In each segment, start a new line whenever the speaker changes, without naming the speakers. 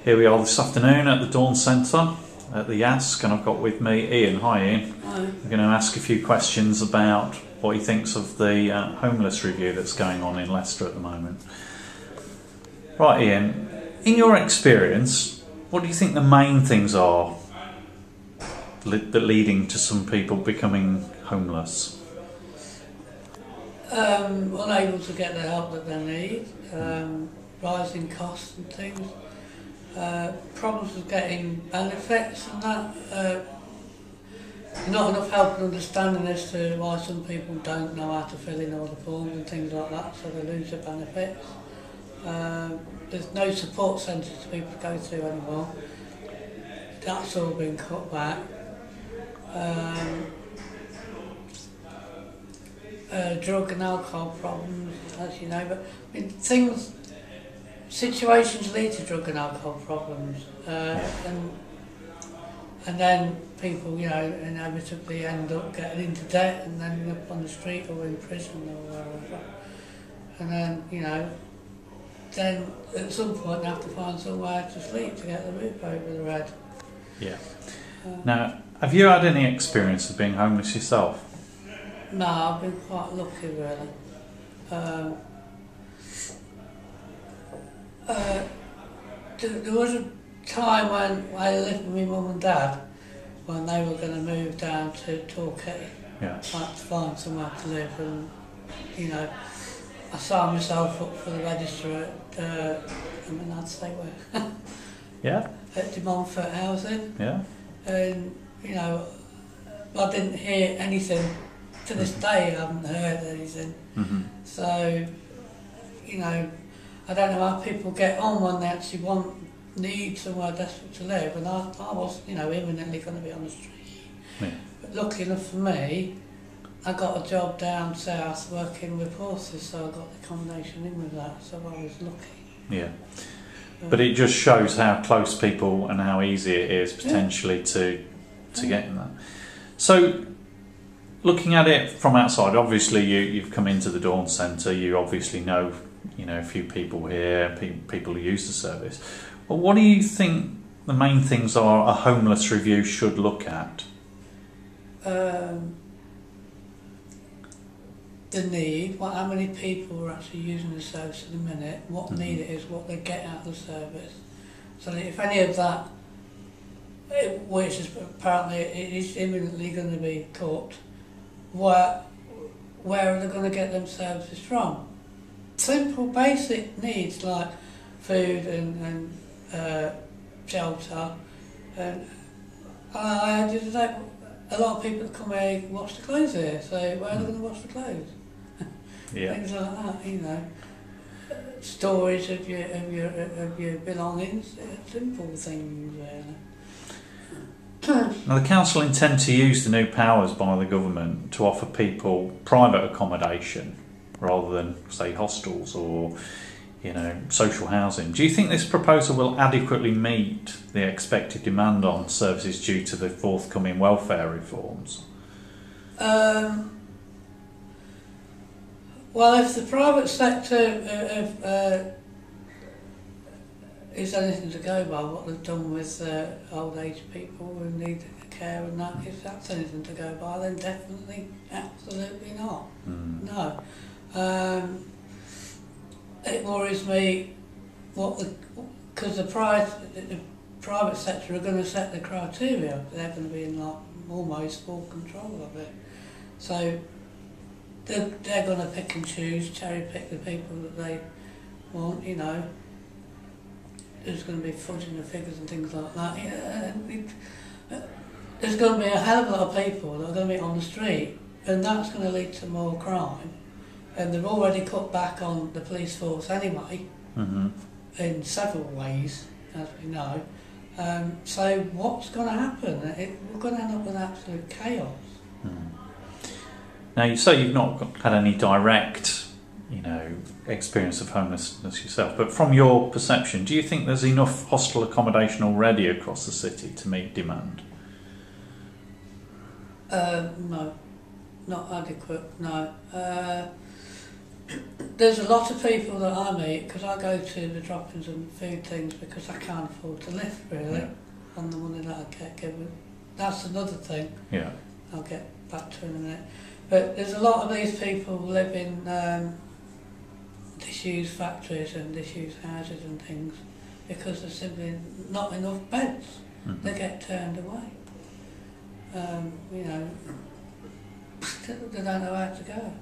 Here we are this afternoon at the Dawn Centre at the YASC, and I've got with me Ian. Hi Ian.
Hi.
I'm going to ask a few questions about what he thinks of the homeless review that's going on in Leicester at the moment. Right Ian, in your experience, what do you think the main things are that leading to some people becoming homeless?
Unable to get the help that they need, rising costs and things, problems with getting benefits and that, not enough help and understanding as to why some people don't know how to fill in all the forms and things like that, so they lose their benefits. There's no support centres for people to go to anymore. That's all been cut back. Drug and alcohol problems, as you know, but I mean, situations lead to drug and alcohol problems, and then people, you know, inevitably end up getting into debt and ending up on the street or in prison or wherever. And then, you know, then at some point they have to find somewhere to sleep to get the roof over their head.
Yeah. Now, have you had any experience of being homeless yourself?
No, I've been quite lucky really. There was a time when I lived with my mum and dad when they were going to move down to Torquay,
Yeah.
like to find somewhere to live, and you know, I signed myself up for the register at I'd say where
Yeah.
at De Montfort Housing,
Yeah.
and you know, I didn't hear anything. To this day, I haven't heard anything.
Mm-hmm.
So, you know, I don't know how people get on when they actually need somewhere desperate to live, and I was, you know, imminently going to be on the street.
Yeah.
But lucky enough for me, I got a job down south working with horses, so I got the accommodation in with that, so I was lucky.
Yeah. But it just shows how close people and how easy it is potentially to get in that. So, looking at it from outside, obviously you've come into the Dawn Centre, you obviously know, you know, a few people here, people who use the service. Well, what do you think the main things are a homeless review should look at?
The need, how many people are actually using the service at the minute, what need it is, what they get out of the service. So that if any of that, which is apparently it is imminently going to be cut, where are they going to get them services from? Simple basic needs like food and shelter, and I just like a lot of people that come here wash the clothes here, so where are they going to wash the clothes?
Yeah.
Things like that, you know. Storage of your belongings, simple things really.
Now, the council intend to use the new powers by the government to offer people private accommodation rather than, say, hostels or, you know, social housing. Do you think this proposal will adequately meet the expected demand on services due to the forthcoming welfare reforms?
Well, if the private sector is anything to go by, what they've done with old age people who need care and that, if that's anything to go by, then definitely, absolutely not. No. It worries me because the private sector are going to set the criteria. They're going to be in like almost full control of it. So they're going to pick and choose, cherry pick the people that they want, you know. There's going to be fudging the figures and things like that. There's going to be a hell of a lot of people that are going to be on the street, and that's going to lead to more crime. And they've already cut back on the police force anyway, in several ways, as we know. So what's going to happen? We're going to end up with absolute chaos.
Now, you say you've not had any direct, you know, experience of homelessness yourself, but from your perception, do you think there's enough hostel accommodation already across the city to meet demand?
No, not adequate, no. there's a lot of people that I meet, because I go to the drop-ins and food things because I can't afford to live, really, on the money that I get given. That's another thing.
Yeah.
I'll get back to in a minute. But there's a lot of these people live in disused factories and disused houses and things because there's simply not enough beds.
Mm-hmm.
They get turned away. You know, they don't know how to go.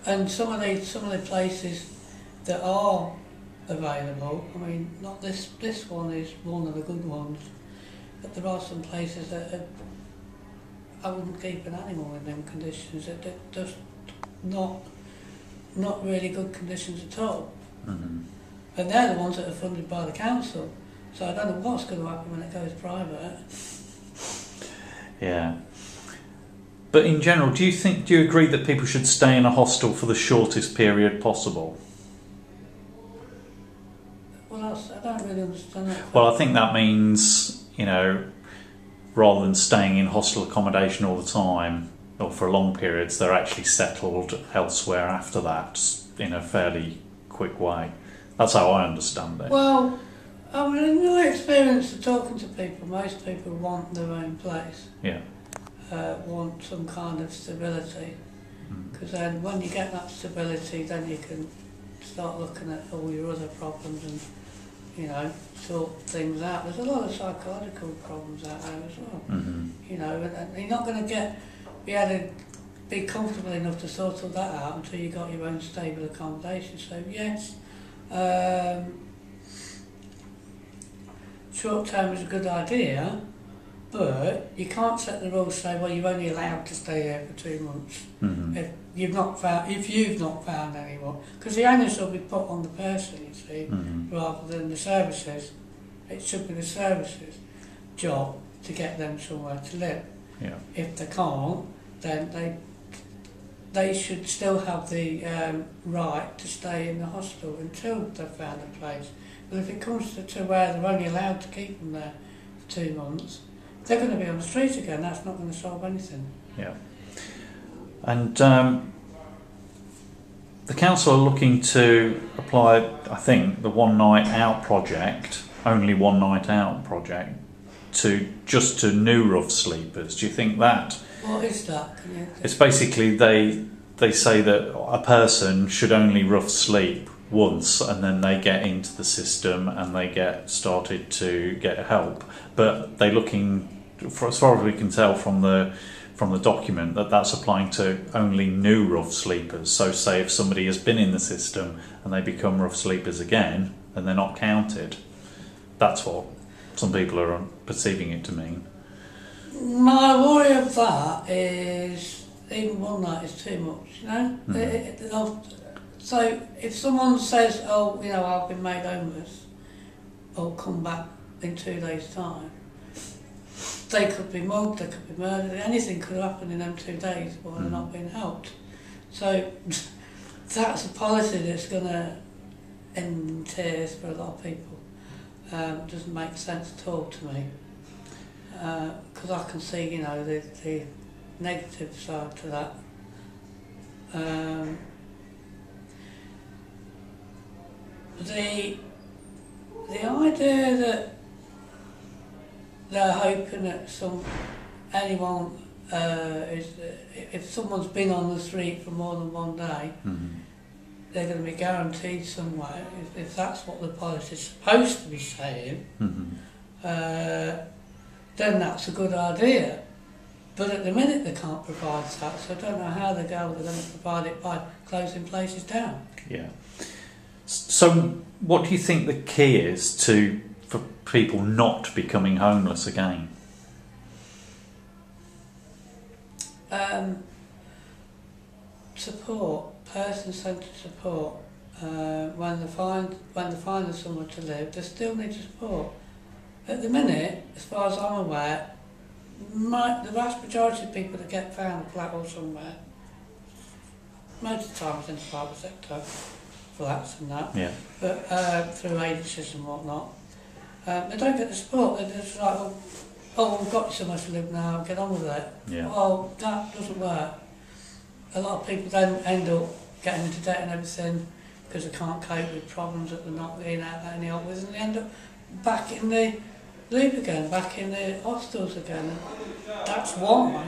And some of the places that are available, I mean, not this one is one of the good ones, but there are some places that I wouldn't keep an animal in them conditions. They're just not really good conditions at all.
Mm-hmm.
And they're the ones that are funded by the council. So I don't know what's going to happen when it goes private.
Yeah. But in general, do you agree that people should stay in a hostel for the shortest period possible?
Well, I don't really understand that.
Well, I think that means, you know, rather than staying in hostel accommodation all the time or for long periods, they're actually settled elsewhere after that in a fairly quick way. That's how I understand it.
Well, I mean, in my experience of talking to people, most people want their own place.
Yeah.
Want some kind of stability. Because then when you get that stability, then you can start looking at all your other problems and, you know, sort things out. There's a lot of psychological problems out there as well.
Mm-hmm.
You know, and you're not going to be able to be comfortable enough to sort all that out until you got your own stable accommodation. So yes, short term is a good idea, but you can't set the rules say, well, you're only allowed to stay here for 2 months.
Mm-hmm.
If you've not found anyone, because the onus will be put on the person, you see, rather than the services. It should be the services' job to get them somewhere to live.
Yeah.
If they can't, then they should still have the right to stay in the hostel until they've found a place. But if it comes to where they're only allowed to keep them there for 2 months, they're going to be on the street again. That's not going to solve anything.
Yeah. And the council are looking to apply, I think, the one night out project, only one night out project, to new rough sleepers. Do you think that?
What is that?
It's basically they say that a person should only rough sleep once and then they get into the system and they get started to get help. But they're looking, for as far as we can tell from the document, that's applying to only new rough sleepers. So say if somebody has been in the system and they become rough sleepers again, then they're not counted. That's what some people are perceiving it to mean.
My worry of that is even one night is too much, you know? So if someone says, oh, you know, I've been made homeless, or come back in 2 days' time, they could be mugged, they could be murdered, anything could happen in them 2 days while they're not being helped. So that's a policy that's going to end in tears for a lot of people. Doesn't make sense at all to me. Because I can see, you know, the negative side to that. The idea that they're hoping that anyone if someone's been on the street for more than 1 day, they're going to be guaranteed somewhere. If that's what the policy's supposed to be saying, then that's a good idea. But at the minute they can't provide that, so I don't know how they're going to provide it by closing places down.
Yeah. So what do you think the key is for people not becoming homeless again?
Support, person-centred support. When they find somewhere to live, they still need support. At the minute, as far as I'm aware, the vast majority of people that get found a flat or somewhere, most of the time it's in the private sector, flats and that, but through agencies and whatnot, they don't get the support. They're just like, oh, we've got somewhere to live now, get on with it.
Yeah.
Well, that doesn't work. a lot of people then end up getting into debt and everything because they can't cope with problems that they're not being able to any help with, and they end up back in the loop again, back in the hostels again. And that's why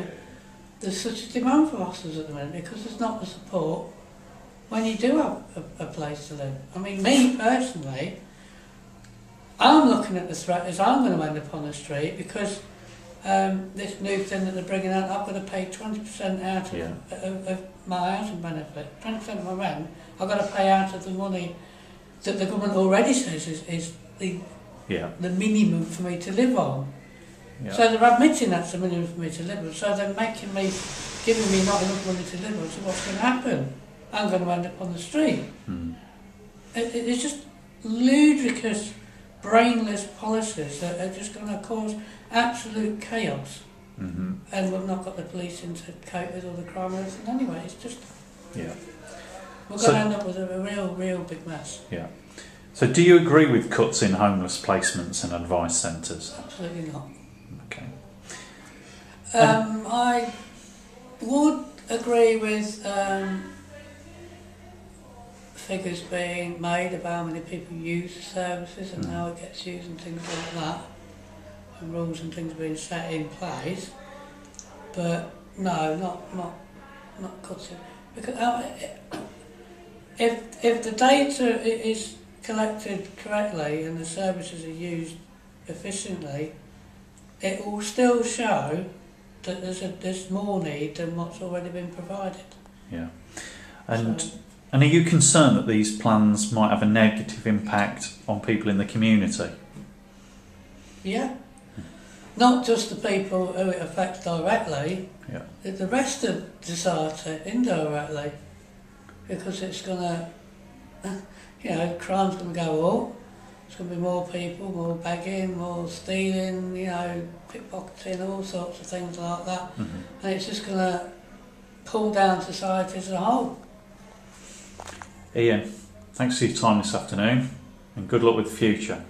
there's such a demand for hostels at the minute, because there's not the support when you do have a place to live. I mean, me personally, I'm looking at the threat as I'm going to end up on the street, because this new thing that they're bringing out, I've got to pay 20% out of my housing benefit. 20% of my rent, I've got to pay out of the money that the government already says is the minimum for me to live on. Yeah. So they're admitting that's the minimum for me to live on. So they're giving me not enough money to live on. So what's going to happen? I'm going to end up on the street. It's just ludicrous, brainless policies that are just going to cause absolute chaos. And we've not got the police in to cope with all the crime and everything anyway. It's just... We're going to end up with a real big mess.
Yeah. So do you agree with cuts in homeless placements and advice centres?
Absolutely not.
Okay.
I would agree with figures being made about how many people use the services and how it gets used and things like that, and rules and things being set in place. But no, not cuts in, because if the data is collected correctly and the services are used efficiently, it will still show that there's more need than what's already been provided.
Yeah. And are you concerned that these plans might have a negative impact on people in the community?
Yeah. Not just the people who it affects directly, the rest of society indirectly, because it's going to, crime's going to go up. There's going to be more people, more begging, more stealing, pickpocketing, all sorts of things like that. And it's just going to pull down society as a whole.
Ian, thanks for your time this afternoon, and good luck with the future.